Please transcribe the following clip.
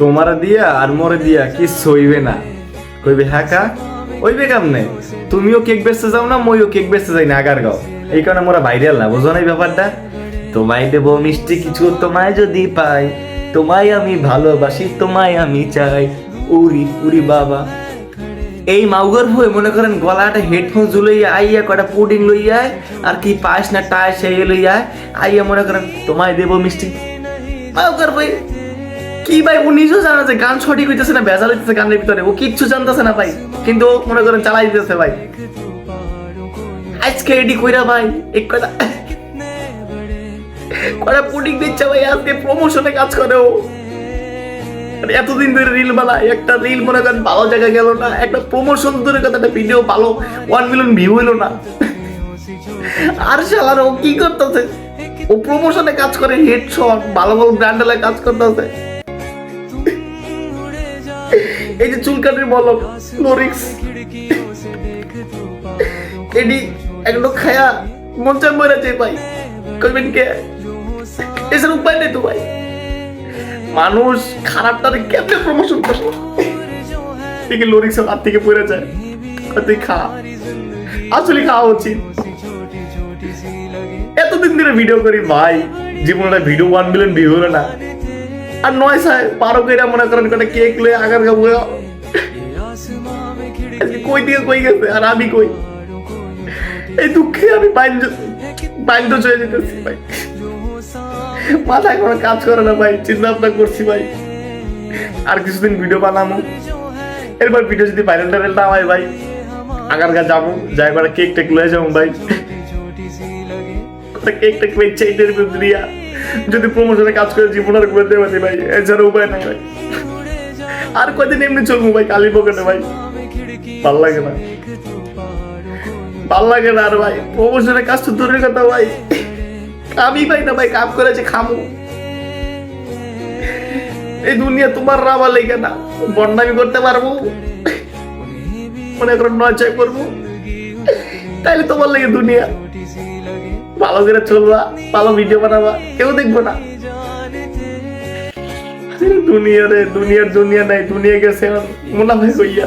তোমার দিয়া আর মরে দিয়া কিচ্ছু হইবে না। কইবে হ্যাঁ কা হইবে কেমনে? তুমিও কেক বেচতে যাও না, মইও কেক বেচতে যাই না আগারগাঁও। এই কারণে মোরা ভাইরাল না, বুঝো না এই ব্যাপারটা? তোমায় দেবো মিষ্টি কিছু, তোমায় যদি পাই, তোমায় আমি ভালোবাসি, তোমায় আমি চাই, উরি উরি বাবা। এই মাউগর হয়ে মনে করেন গলাটা হেডফোন ঝুলাইয়া আইয়া কটা পুডিং লইয়া আর কি পায়েস না টায় সেই লইয়া আইয়া মনে করেন তোমায় দেবো মিষ্টি। মাউগর ভাই কি ভাই, ও নিজেও জানা যে গান সঠিক হইতেছে না ভেজাল হইতেছে গানের ভিতরে, ও কিচ্ছু জানতেছে না ভাই, কিন্তু ও মনে করেন চালাই দিতেছে ভাই। আজকে এডি কইরা ভাই এক কথা কটা পুডিং দিচ্ছে ভাই, আজকে প্রমোশনে কাজ করে ও। এতদিন ধরে রিল বানায়, একটা রিল মনে করেন ভালো জায়গায় গেল না, একটা প্রমোশন ধরে কথা একটা ভিডিও ভালো 1 মিলিয়ন ভিউ হইলো না। আর শালার ও কি করতেছে, ও প্রমোশনে কাজ করে, হেডশট ভালো ভালো ব্র্যান্ডে কাজ করতেছে। এই যে চুলকানির বলক লোরিক্স এডি একটু খায়া মন চান মরে যায় ভাই, কইবেন কে? এসব উপায় নেই তো ভাই, মানুষ খারাপটারে কেমনে প্রমোশন করে? ঠিক লোরিক্সের হাত থেকে পড়ে যায়, তুই খা, আসলে খাওয়া উচিত। এতদিন ধরে ভিডিও করি ভাই, জীবনে ভিডিও 1 মিলিয়ন ভিউ হলো না, আর 9/12 কইরা মনে করেন একটা কেক লয়ে আগার গাবো, কই দিয়ে কই গেছে আর আমি কই? এই দুঃখে আমি বাইন্ড চলে যেতেছি ভাই, মাথায় কোনো কাজ করে না ভাই, চিন্তা ভাবনা করছি ভাই আর কিছুদিন ভিডিও বানাবো, এরপর ভিডিও যদি ভাইরাল টাইরাল না হয় ভাই আগারগা যাবো, যাই করে কেক টেক লয়ে যাবো ভাই, কেক টেক বেচে ইন্টারভিউ দিয়া যদি প্রমোশনে কাজ করে জীবন আর করে দেবে ভাই, এছাড়া উপায় নাই ভাই। আর কয়দিন এমনি চলবো ভাই কালী পকেটে ভাই, ভাল লাগে না, ভাল লাগে না আর ভাই, প্রমোশনের কাজ তো দূরের কথা ভাই, কামই পাই না ভাই, কাম করেছে খামু। এই দুনিয়া তোমার রাবা লেগে না, বন্ডামি করতে পারবো, মনে করো নয় করবো, তাইলে তোমার লেগে দুনিয়া ভালো করে চলবা, ভালো ভিডিও বানাবা, কেউ দেখবো না। দুনিয়া রে, দুনিয়ার দুনিয়া নাই, দুনিয়া গেছে মুনাফা হইয়া।